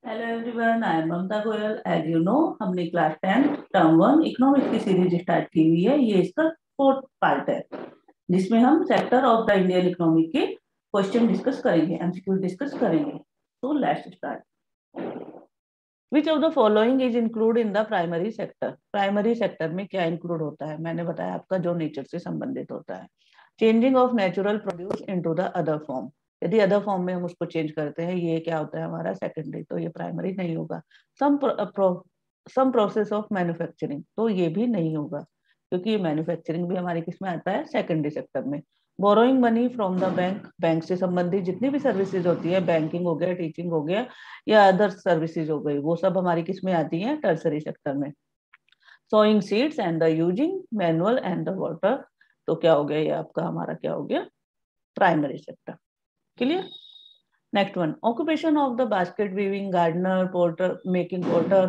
Hello everyone, I am Mamta Goyal. As you know, हमने class 10 term 1 economics की series start की हुई है। ये इसका फोर्थ पार्ट है जिसमें हम sector of the Indian economy के क्वेश्चन डिस्कस करेंगे, एमसीक्यू डिस्कस करेंगे। तो let's start. Which of the following is include in the primary sector. Primary sector में क्या इंक्लूड होता है? मैंने बताया आपका जो नेचर से संबंधित होता है। Changing of natural produce into the other form, यदि अदर फॉर्म में हम उसको चेंज करते हैं, ये क्या होता है हमारा सेकेंडरी, तो ये प्राइमरी नहीं होगा। सम प्रोसेस ऑफ मैन्युफैक्चरिंग, तो ये भी नहीं होगा क्योंकि ये मैन्युफैक्चरिंग भी हमारी किस में आता है? सेकेंडरी सेक्टर में। Borrowing money from the bank, bank से संबंधित जितनी भी सर्विसेज होती है, बैंकिंग हो गया, टीचिंग हो गया या अदर सर्विसेज हो गई, वो सब हमारी किस में आती है? टर्सरी सेक्टर में। Sowing seeds and the using manual and the water, तो क्या हो गया? ये आपका हमारा क्या हो गया? Primary sector. Clear? Next one, occupation of the basket weaving, gardener, porter, making porter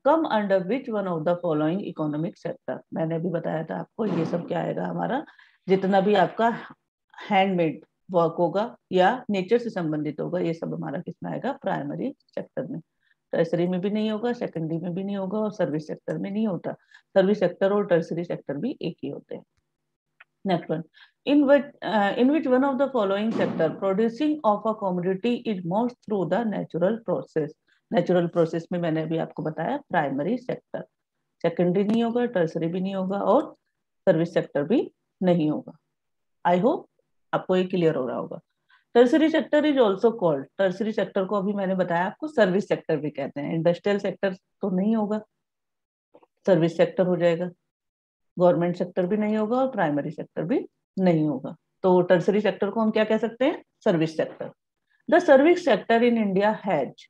come under which one of the following economic sector. मैंने अभी बताया था आपको, ये सब क्या आएगा हमारा? जितना भी आपका हैंडमेड वर्क होगा या नेचर से संबंधित होगा, ये सब हमारा किसमें आएगा? प्राइमरी सेक्टर में। टर्सरी में भी नहीं होगा, सेकेंडरी में भी नहीं होगा और सर्विस सेक्टर में नहीं होता। सर्विस सेक्टर और टर्सरी सेक्टर भी एक ही होते हैं। Next one. In which one of the following sector producing of a commodity is most through the natural process? Natural process में मैंने अभी आपको बताया प्राइमरी सेक्टर। सेकेंडरी नहीं होगा, टर्सरी भी नहीं होगा और सर्विस सेक्टर भी नहीं होगा। आई होप आपको ये क्लियर हो रहा होगा। Tertiary sector is also called, tertiary sector को अभी मैंने बताया आपको सर्विस सेक्टर भी कहते हैं। इंडस्ट्रियल सेक्टर तो नहीं होगा, सर्विस सेक्टर हो जाएगा। गवर्नमेंट सेक्टर भी नहीं होगा और प्राइमरी सेक्टर भी नहीं होगा। तो टर्सरी सेक्टर को हम क्या कह सकते हैं? Service sector. The service sector in India has,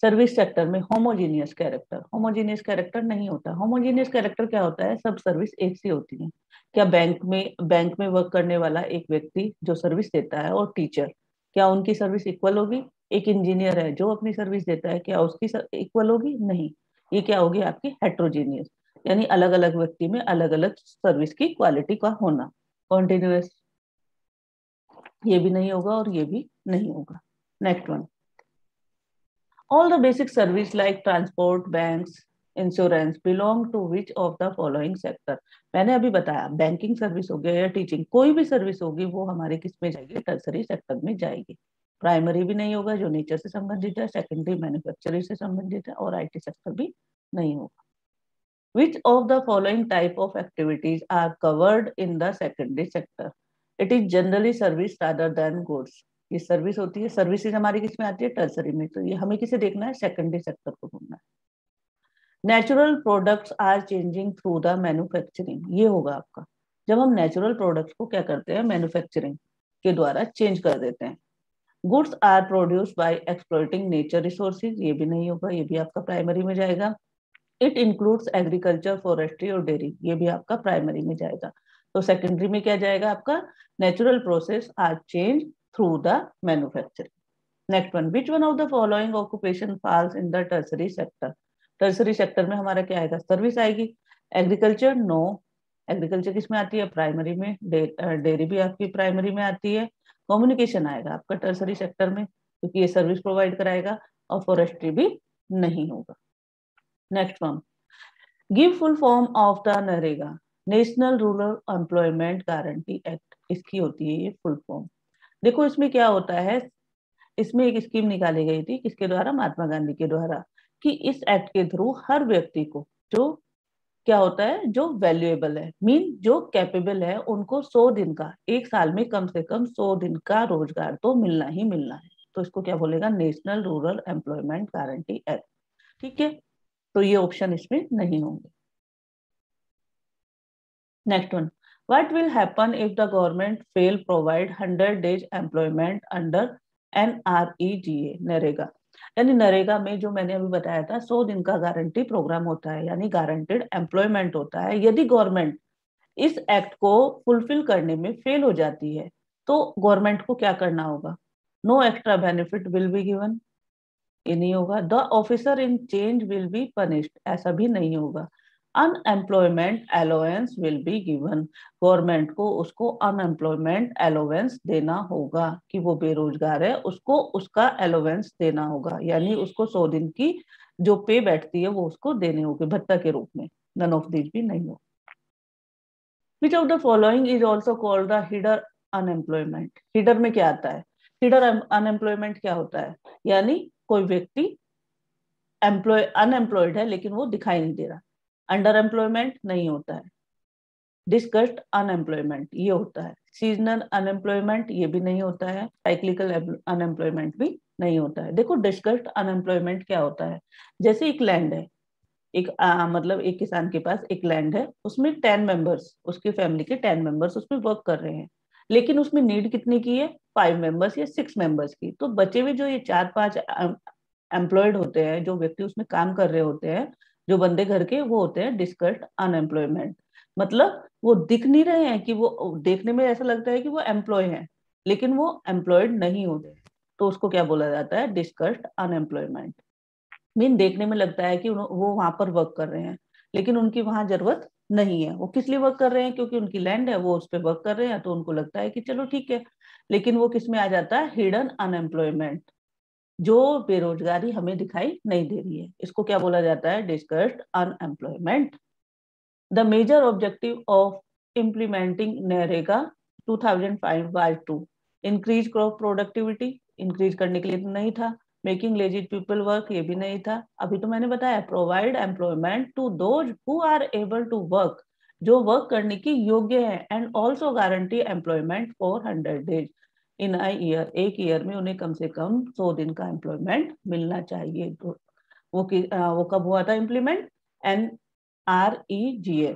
service sector में होमोजीनियस कैरेक्टर। होमोजीनियस कैरेक्टर नहीं होता। होमोजीनियस कैरेक्टर क्या होता है? सब सर्विस एक सी होती है। क्या बैंक में वर्क करने वाला एक व्यक्ति जो सर्विस देता है और टीचर, क्या उनकी सर्विस इक्वल होगी? एक इंजीनियर है जो अपनी सर्विस देता है, क्या उसकी इक्वल होगी? नहीं। ये क्या होगी आपकी? हेट्रोजीनियस, यानी अलग अलग व्यक्ति में अलग अलग सर्विस की क्वालिटी का होना। कॉन्टिन्यूअस, ये भी नहीं होगा और ये भी नहीं होगा। Next one, all the basic service like transport, banks, insurance belong to which of the following sector. मैंने अभी बताया बैंकिंग सर्विस हो गया या टीचिंग, कोई भी सर्विस होगी वो हमारे किस में जाएगी? टर्सरी सेक्टर में जाएगी। प्राइमरी भी नहीं होगा जो नेचर से संबंधित है, सेकेंडरी मैन्युफैक्चरिंग से संबंधित है और आईटी सेक्टर भी नहीं होगा। Which of the following type of activities are covered in the secondary sector? It is generally service rather than goods. ये सर्विस होती है, सर्विसेज हमारी किस में आती है? टर्सरी में। तो ये हमें किसे देखना है? सेकेंडरी सेक्टर को ढूंढना है। Natural products are changing through the manufacturing, ये होगा आपका जब हम नेचुरल प्रोडक्ट्स को क्या करते हैं? मैन्युफैक्चरिंग के द्वारा चेंज कर देते हैं। Goods are produce by exploiting nature resources, ये भी नहीं होगा, ये भी आपका प्राइमरी में जाएगा। इट इंक्लूड्स एग्रीकल्चर, फॉरेस्ट्री और डेयरी, ये भी आपका प्राइमरी में जाएगा। तो सेकेंडरी में क्या जाएगा आपका? Natural process are change through the manufacturing. Next one, which one of the following occupation falls in the tertiary sector. Tertiary sector में हमारा क्या आएगा? सर्विस आएगी। Agriculture, no. एग्रीकल्चर किस में आती है? प्राइमरी में। डेयरी भी आपकी प्राइमरी में आती है। कम्युनिकेशन आएगा आपका टर्सरी सेक्टर में क्योंकि ये सर्विस प्रोवाइड कराएगा और फॉरेस्ट्री भी नहीं होगा। Next one, give full form of the NREGA, national rural employment guarantee act, इसकी होती है ये फुल फॉर्म। देखो इसमें क्या होता है, इसमें एक स्कीम निकाली गई थी किसके द्वारा? महात्मा गांधी के द्वारा, कि इस एक्ट के थ्रू हर व्यक्ति को जो क्या होता है, जो वैल्यूएबल है, मीन जो कैपेबल है, उनको 100 दिन का, एक साल में कम से कम 100 दिन का रोजगार तो मिलना ही मिलना है। तो इसको क्या बोलेगा? National rural employment guarantee act. ठीक है, तो ये ऑप्शन इसमें नहीं होंगे। Next one, what will happen if the government fail provide 100 days employment under NREGA, NREGA. यानी नरेगा में जो मैंने अभी बताया था 100 दिन का गारंटी प्रोग्राम होता है, यानी गारंटेड एम्प्लॉयमेंट होता है। यदि गवर्नमेंट इस एक्ट को फुलफिल करने में फेल हो जाती है तो गवर्नमेंट को क्या करना होगा? No extra benefit will be given, ये नहीं होगा। The officer in change will be punished, ऐसा भी नहीं होगा। Unemployment allowance will be given, government को उसको अनएम्प्लॉयमेंट अलाउंस देना होगा कि वो बेरोजगार है, उसको उसका अलाउंस देना होगा, यानी उसको 100 दिन की जो पे बैठती है वो उसको देने होगी भत्ता के रूप में। नन ऑफ दीज भी नहीं हो। विच of the following is also called the header unemployment. Header में क्या आता है? हिडर अनएम्प्लॉयमेंट क्या होता है? यानी कोई व्यक्ति अनएम्प्लॉयड है लेकिन वो दिखाई नहीं दे रहा। अंडर एम्प्लॉयमेंट नहीं होता है। डिस्कस्ड अनएम्प्लॉयमेंट ये होता है। सीजनल अनएम्प्लॉयमेंट ये भी नहीं होता है। साइक्लिकल अनएम्प्लॉयमेंट भी नहीं होता है। देखो डिस्कस्ड अनएम्प्लॉयमेंट क्या होता है, जैसे एक लैंड है, एक मतलब एक किसान के पास एक लैंड है, उसमें 10 मेंबर्स, उसकी फैमिली के 10 मेंबर्स उसमें वर्क कर रहे हैं, लेकिन उसमें नीड कितनी की है? 5 मेंबर्स या 6 मेंबर्स की। तो बचे हुए जो ये 4-5 एम्प्लॉयड होते हैं, जो व्यक्ति उसमें काम कर रहे होते हैं, जो बंदे घर के, वो होते हैं डिस्कस्ड अनएम्प्लॉयमेंट। मतलब वो दिख नहीं रहे हैं, कि वो देखने में ऐसा लगता है कि वो एम्प्लॉय हैं लेकिन वो एम्प्लॉयड नहीं होते, तो उसको क्या बोला जाता है? Discussed unemployment. मीन देखने में लगता है कि वो वहां पर वर्क कर रहे हैं लेकिन उनकी वहां जरूरत नहीं है। वो किस लिए वर्क कर रहे हैं? क्योंकि उनकी लैंड है, वो उस पर वर्क कर रहे हैं, तो उनको लगता है कि चलो ठीक है। लेकिन वो किस में आ जाता है? हिडन अनएम्प्लॉयमेंट, जो बेरोजगारी हमें दिखाई नहीं दे रही है, इसको क्या बोला जाता है? Discussed unemployment. The major objective of implementing NREGA 2005 was to increase crop productivity, increase करने के लिए तो नहीं था। मेकिंग लेजी पीपल वर्क, ये भी नहीं था। अभी तो मैंने बताया provide employment to those who are able to work, जो वर्क करने की योग्य है, and also guarantee employment for 100 days in a year, एक ईयर में उन्हें कम से कम 100 दिन का एम्प्लॉयमेंट मिलना चाहिए। तो वो कब हुआ था इम्प्लीमेंट? NREGA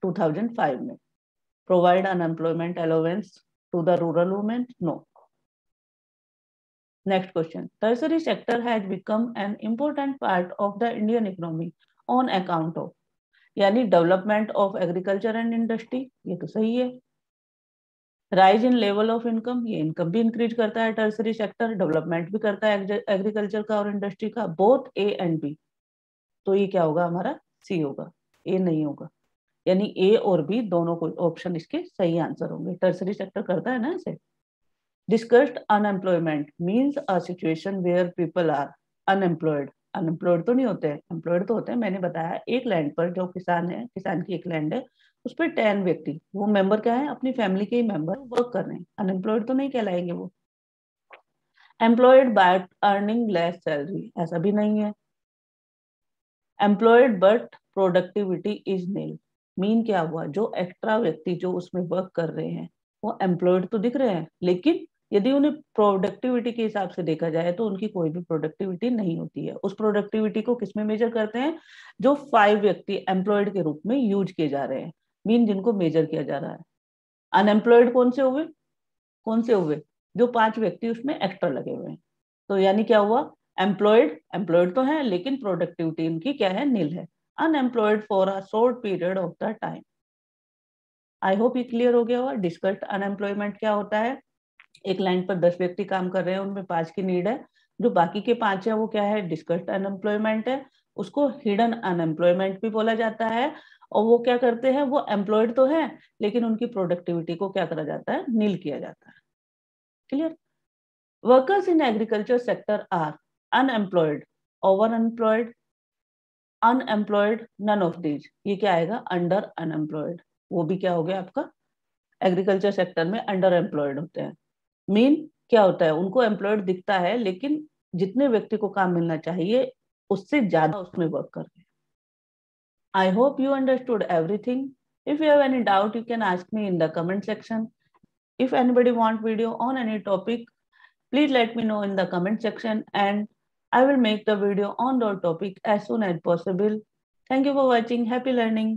2005 में। Provide unemployment allowance to the rural women? No. Next question. Tertiary sector has become an important part of the Indian economy on account of, यानी development of agriculture and industry, ये तो सही है। Rise in level of income, ये income भी increase करता है tertiary sector, development भी करता है एग्रीकल्चर का और इंडस्ट्री का, बोथ ए एंड बी। तो ये क्या होगा हमारा? सी होगा, ए नहीं होगा। यानी ए और बी दोनों को ऑप्शन इसके सही आंसर होंगे। टर्सरी सेक्टर करता है ना ऐसे। Discussed unemployment means a situation where people are unemployed. Unemployed तो नहीं होते हैं, एम्प्लॉयड तो होते हैं। मैंने बताया एक लैंड पर जो किसान है, किसान की एक लैंड है, उस पर 10 व्यक्ति, वो मेंबर क्या है? अपनी फैमिली के ही मेंबर वर्क कर रहे हैं, अनएम्प्लॉयड तो नहीं कहलाएंगे वो। Employed by earning less salary, ऐसा भी नहीं है। Employed but productivity is nil, mean क्या हुआ? जो एक्स्ट्रा व्यक्ति जो उसमें वर्क कर रहे हैं वो एम्प्लॉयड तो दिख रहे हैं, लेकिन यदि उन्हें प्रोडक्टिविटी के हिसाब से देखा जाए तो उनकी कोई भी प्रोडक्टिविटी नहीं होती है। उस प्रोडक्टिविटी को किसमें मेजर करते हैं? जो 5 व्यक्ति एम्प्लॉयड के रूप में यूज किए जा रहे हैं, मीन जिनको मेजर किया जा रहा है। अनएम्प्लॉयड कौन से हुए? कौन से हुए? जो 5 व्यक्ति उसमें एक्स्ट्रा लगे हुए हैं। तो यानी क्या हुआ? एम्प्लॉयड तो है लेकिन प्रोडक्टिविटी इनकी क्या है? नील है। Unemployed for a short period of the time. I hope ये क्लियर हो गया होगा। डिस्कस्ड अनएम्प्लॉयमेंट क्या होता है? एक लाइन पर 10 व्यक्ति काम कर रहे हैं, उनमें 5 की नीड है, जो बाकी के 5 है वो क्या है? डिस्कस्ड अनएम्प्लॉयमेंट है। उसको हिडन अनएम्प्लॉयमेंट भी बोला जाता है। और वो क्या करते हैं? वो एम्प्लॉयड तो है लेकिन उनकी प्रोडक्टिविटी को क्या करा जाता है? नील किया जाता है। Clear? Workers in agriculture sector are unemployed, over unemployed, unemployed, none of these. ये क्या आएगा? Under unemployed. वो भी क्या हो गया आपका? एग्रीकल्चर सेक्टर में अंडर एम्प्लॉयड होते हैं। मीन क्या होता है? उनको एम्प्लॉयड दिखता है लेकिन जितने व्यक्ति को काम मिलना चाहिए उससे ज्यादा उसमें वर्क कर रहे हैं। I hope you understood everything. If you have any doubt, you can ask me in the comment section. If anybody want video on any topic, please let me know in the comment section and I will make the video on the topic as soon as possible. Thank you for watching. Happy learning.